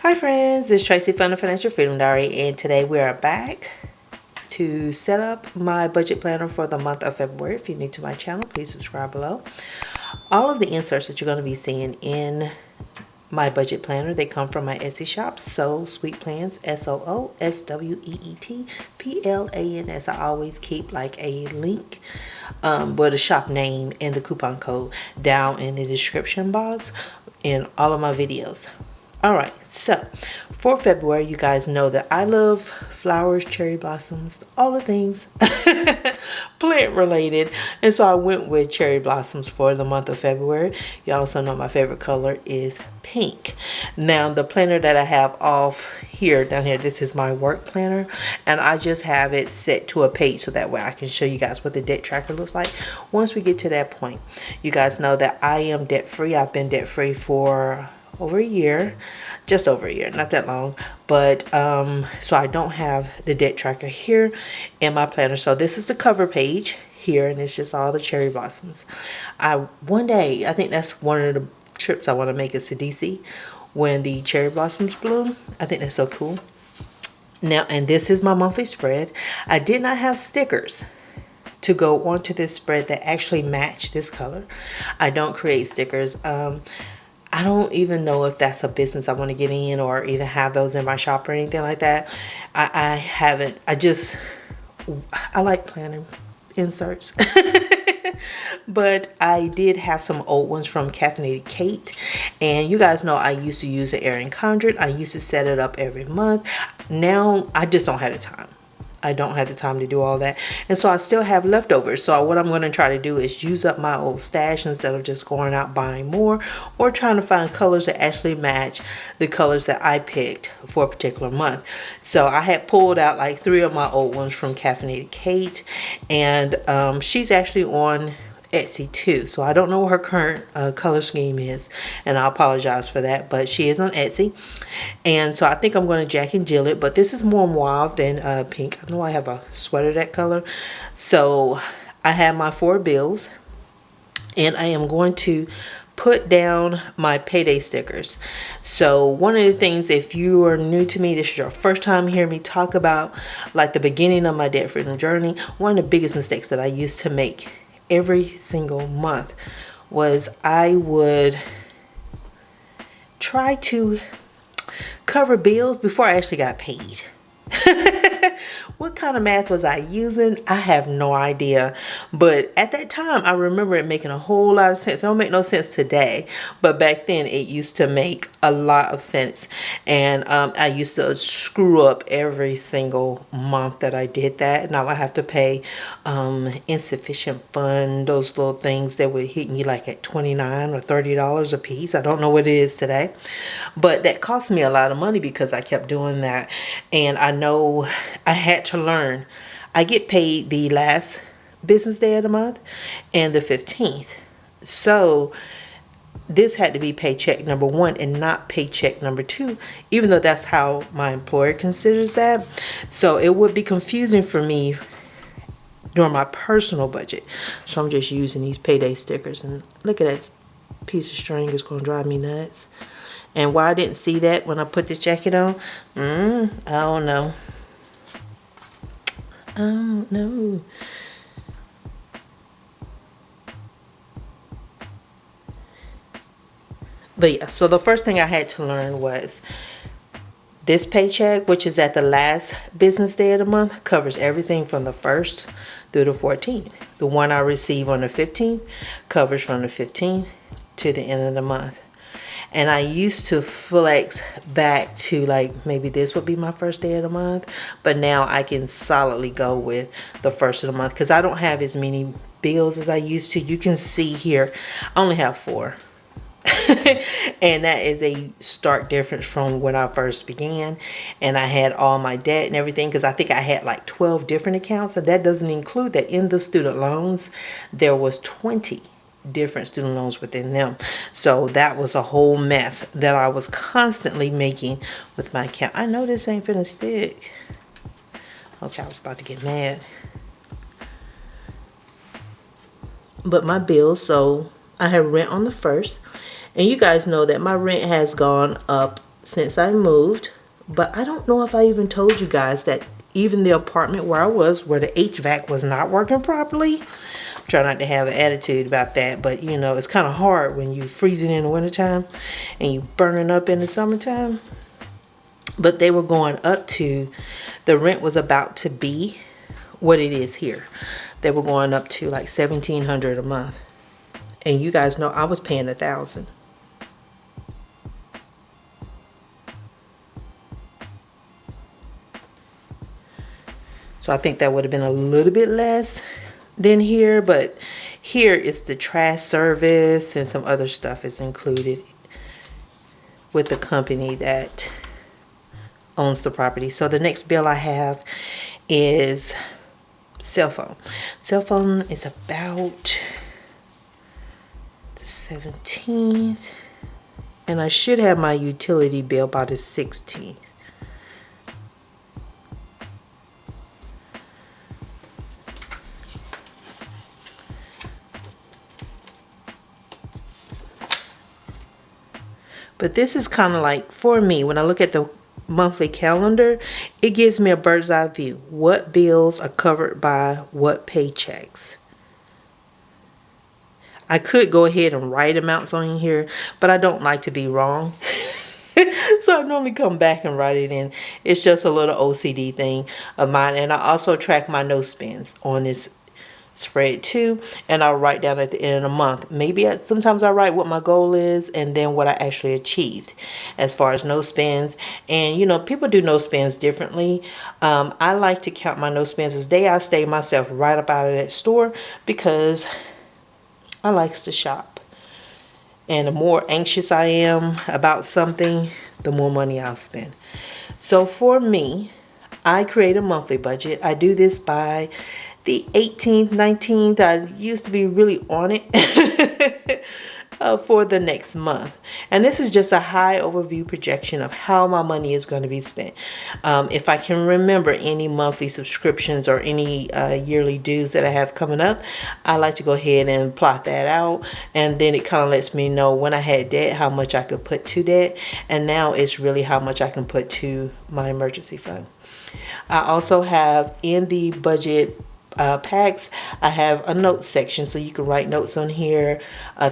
Hi friends, it's Tracy from the Financial Freedom Diary, and today we are back to set up my budget planner for the month of February. If you're new to my channel, please subscribe below. All of the inserts that you're going to be seeing in my budget planner, they come from my Etsy shop, SooSweetPlans, SooSweetPlans. I always keep like a link with a shop name and the coupon code down in the description box in all of my videos. Alright, so for February, you guys know that I love flowers, cherry blossoms, all the things plant related. And so I went with cherry blossoms for the month of February. You also know my favorite color is pink. Now the planner that I have off here, down here, this is my work planner. And I just have it set to a page so that way I can show you guys what the debt tracker looks like. Once we get to that point, you guys know that I am debt free. I've been debt free for over a year, just over a year, not that long, but so I don't have the debt tracker here in my planner. So this is the cover page here, and it's just all the cherry blossoms. One day, I think that's one of the trips I want to make, is to DC when the cherry blossoms bloom. I think that's so cool. Now, and this is my monthly spread. I did not have stickers to go onto this spread that actually match this color. I don't create stickers. I don't even know if that's a business I want to get in or even have those in my shop or anything like that. I haven't. I like planning inserts. But I did have some old ones from Caffeinated Kate. And you guys know I used to use the Erin Condren. I used to set it up every month. Now I just don't have the time. I don't have the time to do all that, and so I still have leftovers. So what I'm going to try to do is use up my old stash instead of just going out buying more or trying to find colors that actually match the colors that I picked for a particular month. So I had pulled out like 3 of my old ones from Caffeinated Kate, and she's actually on Etsy too, so I don't know what her current color scheme is, and I apologize for that, but she is on Etsy. And so I think I'm going to Jack and Jill it, but this is more mauve than pink. I know I have a sweater that color. So I have my 4 bills, and I am going to put down my payday stickers. So one of the things, if you are new to me, this is your first time hearing me talk about like the beginning of my debt freedom journey, one of the biggest mistakes that I used to make every single month was I would try to cover bills before I actually got paid. What kind of math was I using? I have no idea. But at that time, I remember it making a whole lot of sense. It don't make no sense today, but back then it used to make a lot of sense. And I used to screw up every single month that I did that. Now I have to pay insufficient fund, those little things that were hitting you like at $29 or $30 a piece. I don't know what it is today, but that cost me a lot of money because I kept doing that. And I know I had to learn. I get paid the last business day of the month and the 15th. So this had to be paycheck number 1 and not paycheck number 2, even though that's how my employer considers that. So it would be confusing for me during my personal budget. So I'm just using these payday stickers, and look at that piece of string, is going to drive me nuts. And why I didn't see that when I put this jacket on, I don't know. Oh no. But yeah, so the first thing I had to learn was this paycheck, which is at the last business day of the month, covers everything from the 1st through the 14th. The one I receive on the 15th covers from the 15th to the end of the month. And I used to flex back to like maybe this would be my first day of the month, but now I can solidly go with the 1st of the month because I don't have as many bills as I used to. You can see here I only have 4. And that is a stark difference from when I first began, and I had all my debt and everything, because I think I had like 12 different accounts, and that doesn't include that in the student loans there was 20 different student loans within them. So that was a whole mess that I was constantly making with my account. I know this ain't finna stick. Okay, I was about to get mad. But my bills, so I have rent on the 1st, and you guys know that my rent has gone up since I moved. But I don't know if I even told you guys that even the apartment where I was, where the HVAC was not working properly. Try not to have an attitude about that, but you know, it's kind of hard when you freezing in the wintertime and you burning up in the summertime. But they were going up to, the rent was about to be what it is here. They were going up to like $1,700 a month, and you guys know I was paying $1,000. So I think that would have been a little bit less than here, but here is the trash service and some other stuff is included with the company that owns the property. So the next bill I have is cell phone. Cell phone is about the 17th, and I should have my utility bill by the 16th. But this is kind of like, for me, when I look at the monthly calendar, it gives me a bird's eye view. What bills are covered by what paychecks? I could go ahead and write amounts on here, but I don't like to be wrong. So I normally come back and write it in. It's just a little OCD thing of mine. And I also track my no spends on this spread too, and I'll write down at the end of the month. Maybe sometimes I write what my goal is and then what I actually achieved as far as no spends. And you know, people do no spends differently. I like to count my no spends as day I stay myself right up out of that store, because I likes to shop, and the more anxious I am about something, the more money I'll spend. So for me, I create a monthly budget. I do this by the 18th, 19th. I used to be really on it for the next month. And this is just a high overview projection of how my money is going to be spent. If I can remember any monthly subscriptions or any yearly dues that I have coming up, I like to go ahead and plot that out. And then it kind of lets me know when I had debt, how much I could put to debt. And now it's really how much I can put to my emergency fund. I also have in the budget packs, I have a notes section, so you can write notes on here,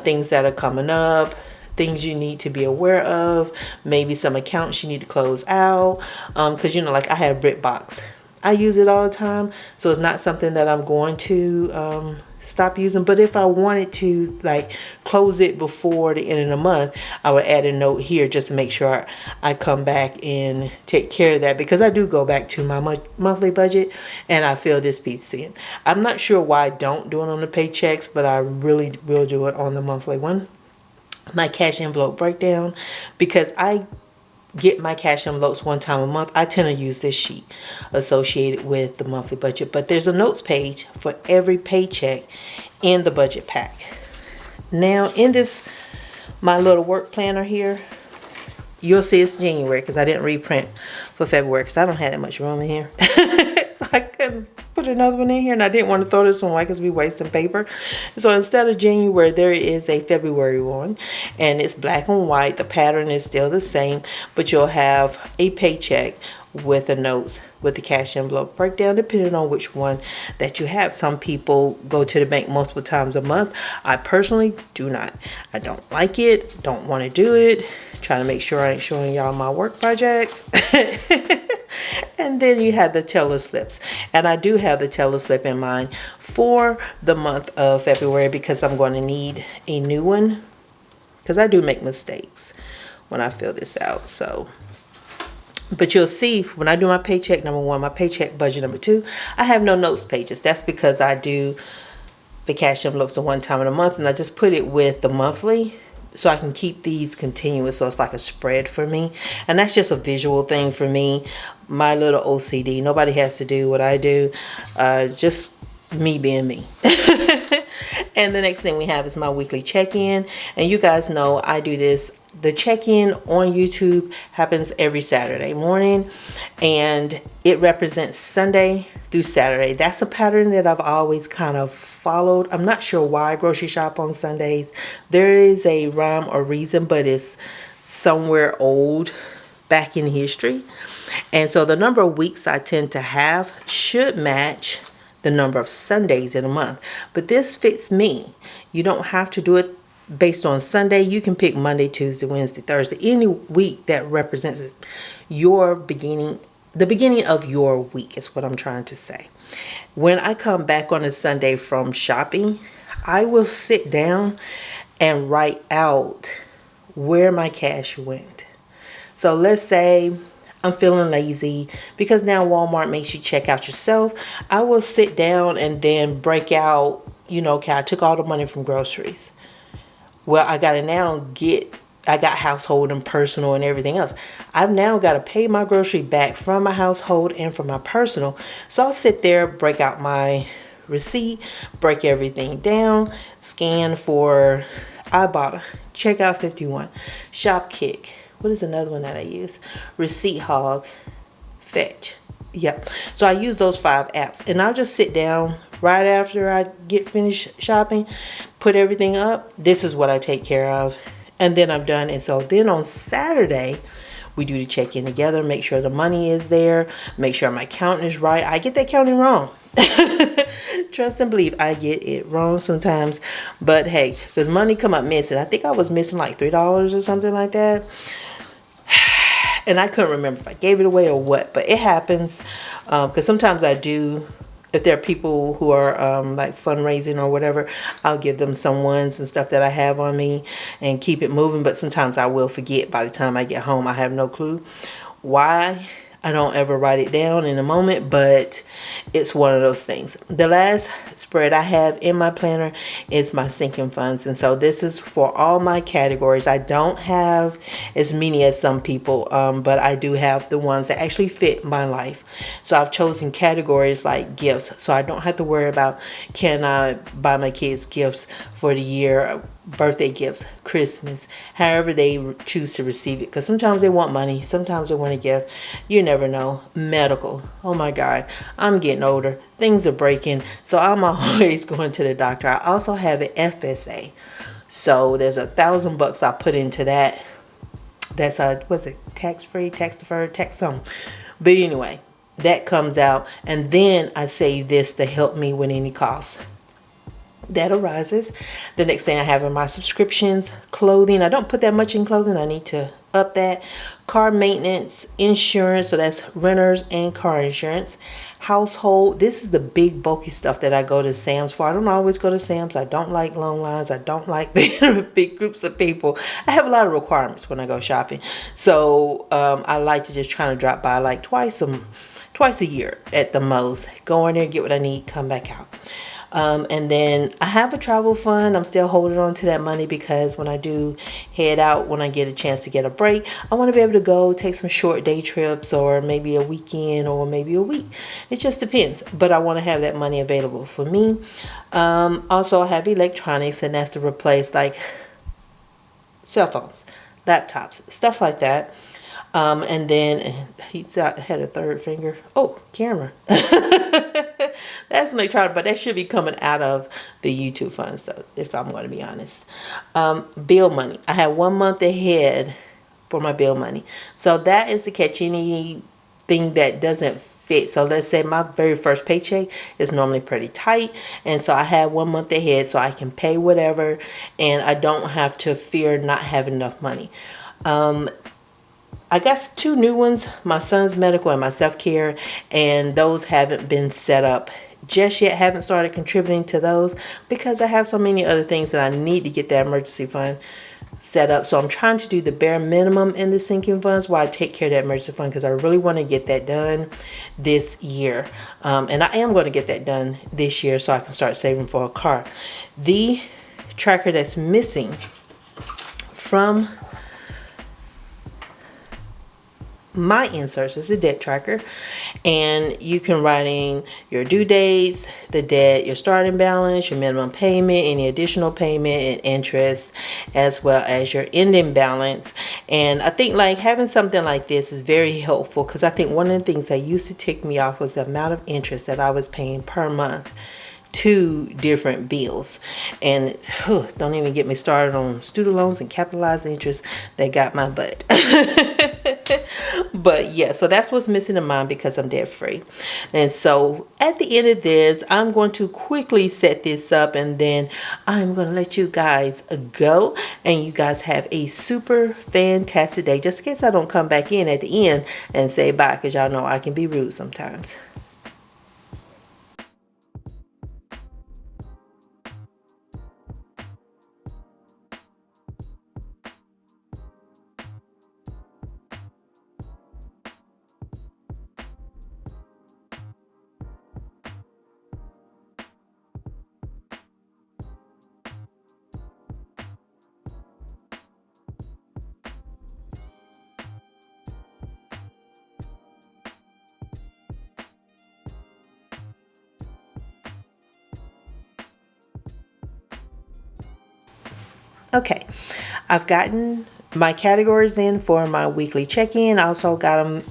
things that are coming up, things you need to be aware of, maybe some accounts you need to close out, because you know, like I have BritBox. I use it all the time, so it's not something that I'm going to stop using. But if I wanted to like close it before the end of the month, I would add a note here just to make sure I come back and take care of that, because I do go back to my monthly budget and I fill this piece in. I'm not sure why I don't do it on the paychecks, but I really will do it on the monthly one. My cash envelope breakdown, because I get my cash envelopes one time a month. I tend to use this sheet associated with the monthly budget, but there's a notes page for every paycheck in the budget pack. Now in this, my little work planner here, you'll see it's January because I didn't reprint for February because I don't have that much room in here. So I couldn't put another one in here, and I didn't want to throw this one away because we wasting paper. So instead of January, there is a February one, and it's black and white. The pattern is still the same, but you'll have a paycheck with the notes with the cash envelope breakdown, depending on which one that you have. Some people go to the bank multiple times a month. I personally do not. I don't like it, don't want to do it. Trying to make sure I ain't showing y'all my work projects. And then you have the teller slips, and I do have the teller slip in mind for the month of February because I'm going to need a new one, because I do make mistakes when I fill this out. So but you'll see when I do my paycheck number one, my paycheck budget number two, I have no notes pages. That's because I do the cash envelopes one time in a month, and I just put it with the monthly so I can keep these continuous, so it's like a spread for me. And that's just a visual thing for me, my little OCD. Nobody has to do what I do, just me being me. And the next thing we have is my weekly check-in, and you guys know I do this. The check-in on YouTube happens every Saturday morning, and it represents Sunday through Saturday. That's a pattern that I've always kind of followed. I'm not sure why I grocery shop on Sundays. There is a rhyme or reason, but it's somewhere old back in history. And so the number of weeks I tend to have should match the number of Sundays in a month. But this fits me. You don't have to do it based on Sunday. You can pick Monday, Tuesday, Wednesday, Thursday, any week that represents your beginning, the beginning of your week is what I'm trying to say. When I come back on a Sunday from shopping, I will sit down and write out where my cash went. So let's say I'm feeling lazy because now Walmart makes you check out yourself. I will sit down and then break out, okay, I took all the money from groceries. Well, I got to now I got household and personal and everything else. I've now got to pay my grocery back from my household and from my personal. So I'll sit there, break out my receipt, break everything down, scan for Ibotta, Checkout 51, Shopkick. What is another one that I use? Receipt Hog, Fetch. Yep. So I use those 5 apps, and I'll just sit down right after I get finished shopping, put everything up. This is what I take care of, and then I'm done. And so then on Saturday, we do the check-in together, make sure the money is there, make sure my counting is right. I get that counting wrong. Trust and believe, I get it wrong sometimes. But hey, because money come up missing. I think I was missing like $3 or something like that. And I couldn't remember if I gave it away or what. But it happens. Because sometimes I do. If there are people who are like fundraising or whatever, I'll give them some ones and stuff that I have on me and keep it moving. But sometimes I will forget by the time I get home. I have no clue why. I don't ever write it down in a moment, but it's one of those things. The last spread I have in my planner is my sinking funds. And so this is for all my categories. I don't have as many as some people, but I do have the ones that actually fit my life. So I've chosen categories like gifts. So I don't have to worry about, can I buy my kids gifts for the year, birthday gifts, Christmas, however they choose to receive it. Because sometimes they want money, sometimes they want a gift. You never know. Medical. Oh my God, I'm getting older. Things are breaking. So I'm always going to the doctor. I also have an FSA. So there's $1,000 I put into that. That's what's it? Tax-free, tax-deferred, tax something. But anyway, that comes out. And then I save this to help me with any costs that arises. The next thing I have are my subscriptions, clothing. I don't put that much in clothing. I need to up that. Car maintenance, insurance. So that's renters and car insurance. Household. This is the big bulky stuff that I go to Sam's for. I don't always go to Sam's. I don't like long lines. I don't like big groups of people. I have a lot of requirements when I go shopping. So I like to just try to drop by like twice a year at the most. Go in there, get what I need, come back out. And then I have a travel fund. I'm still holding on to that money because when I do head out, when I get a chance to get a break, I want to be able to go take some short day trips or maybe a weekend or maybe a week. It just depends. But I want to have that money available for me. Also, I have electronics, and that's to replace like cell phones, laptops, stuff like that. And then he's had a third finger. Oh, camera. That's electronic, but that should be coming out of the YouTube funds, though, if I'm going to be honest. Bill money. I have 1 month ahead for my bill money. So that is to catch anything that doesn't fit. So let's say my very first paycheck is normally pretty tight. And so I have 1 month ahead so I can pay whatever. And I don't have to fear not having enough money. I got 2 new ones, my son's medical and my self-care, and those haven't been set up just yet. Haven't started contributing to those because I have so many other things that I need to get that emergency fund set up. So I'm trying to do the bare minimum in the sinking funds while I take care of that emergency fund because I really want to get that done this year. And I am going to get that done this year so I can start saving for a car. The tracker that's missing from my inserts is a debt tracker, and you can write in your due dates, the debt, your starting balance, your minimum payment, any additional payment and interest, as well as your ending balance. And I think like having something like this is very helpful because I think one of the things that used to tick me off was the amount of interest that I was paying per month to different bills. And don't even get me started on student loans and capitalized interest that got my butt. But yeah, so that's what's missing in mine because I'm debt free. And so at the end of this, I'm going to quickly set this up, and then I'm going to let you guys go, and you guys have a super fantastic day. Just in case I don't come back in at the end and say bye, because y'all know I can be rude sometimes. Okay, I've gotten my categories in for my weekly check-in. I also got them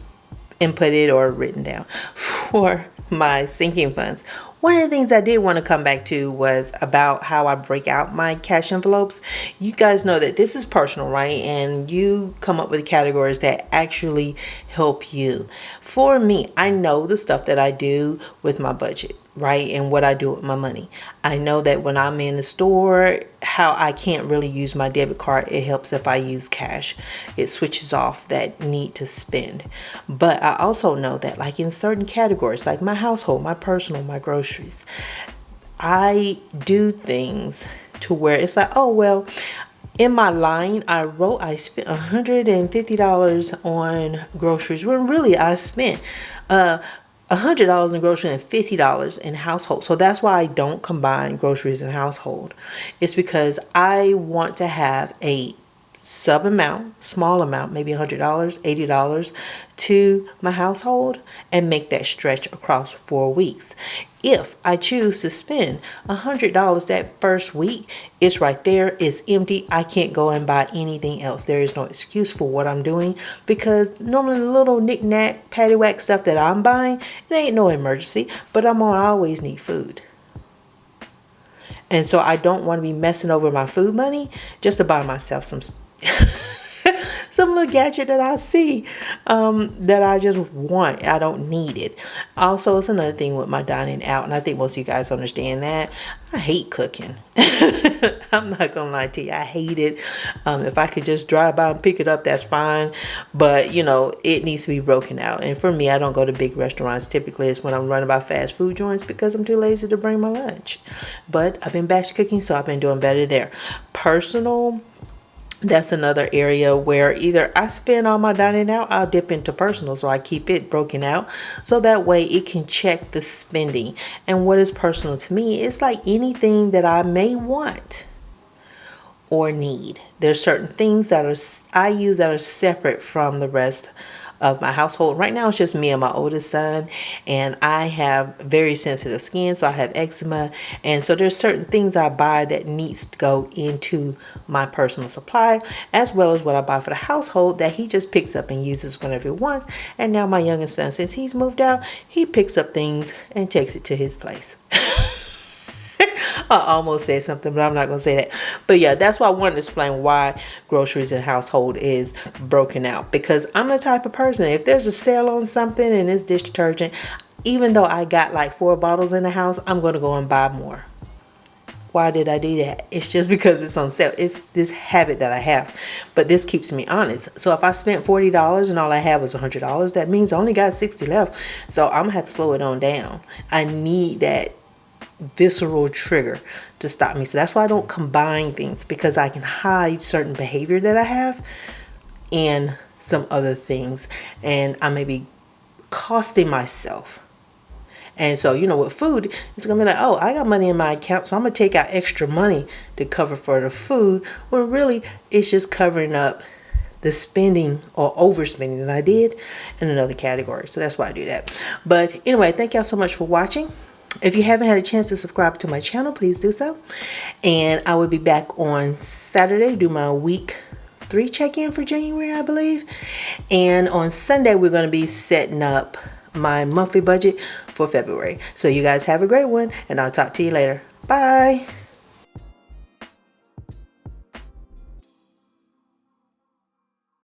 inputted or written down for my sinking funds. One of the things I did want to come back to was about how I break out my cash envelopes. You guys know that this is personal, right? And you come up with categories that actually help you. For me, I know the stuff that I do with my budget, right? And what I do with my money. I know that when I'm in the store, how I can't really use my debit card. It helps if I use cash. It switches off that need to spend. But I also know that like in certain categories, like my household, my personal, my groceries, I do things to where it's like, oh, well, in my line, I spent $150 on groceries, when really I spent $100 in groceries and $50 in household. So that's why I don't combine groceries and household. It's because I want to have a sub amount, small amount, maybe $100, $80 to my household, and make that stretch across 4 weeks. If I choose to spend $100 that first week, it's right there, it's empty. I can't go and buy anything else. There is no excuse for what I'm doing, because normally the little knick-knack, paddywhack stuff that I'm buying, it ain't no emergency, but I always need food. And so I don't want to be messing over my food money just to buy myself some some little gadget that I see that I just want. I don't need it. Also, it's another thing with my dining out, and I think most of you guys understand that. I hate cooking. I'm not gonna lie to you, I hate it. If I could just drive by and pick it up, that's fine, but you know, it needs to be broken out. And for me, I don't go to big restaurants. Typically it's when I'm running by fast food joints, because I'm too lazy to bring my lunch. But I've been batch cooking, so I've been doing better there. Personal, that's another area where either I spend all my dining out, I'll dip into personal, so I keep it broken out, so that way it can check the spending. And what is personal to me is like anything that I may want or need. There's certain things that I use that are separate from the rest of my household. Right now it's just me and my oldest son, and I have very sensitive skin, so I have eczema, and so there's certain things I buy that needs to go into my personal supply, as well as what I buy for the household that he just picks up and uses whenever he wants. And now my youngest son, since he's moved out, he picks up things and takes it to his place. I almost said something, but I'm not going to say that. But yeah, that's why I wanted to explain why groceries and household is broken out. Because I'm the type of person, if there's a sale on something and it's dish detergent, even though I got like 4 bottles in the house, I'm going to go and buy more. Why did I do that? It's just because it's on sale. It's this habit that I have. But this keeps me honest. So if I spent $40 and all I have was $100, that means I only got $60 left. So I'm going to have to slow it on down. I need that visceral trigger to stop me. So that's why I don't combine things, because I can hide certain behavior that I have and some other things, and I may be costing myself. And so, you know, with food, it's gonna be like, oh, I got money in my account, so I'm gonna take out extra money to cover for the food, when really it's just covering up the spending or overspending that I did in another category. So that's why I do that. But anyway, thank y'all so much for watching. If you haven't had a chance to subscribe to my channel, please do so. And I will be back on Saturday, do my week 3 check-in for January, I believe. And on Sunday, we're going to be setting up my monthly budget for February. So you guys have a great one, and I'll talk to you later. Bye.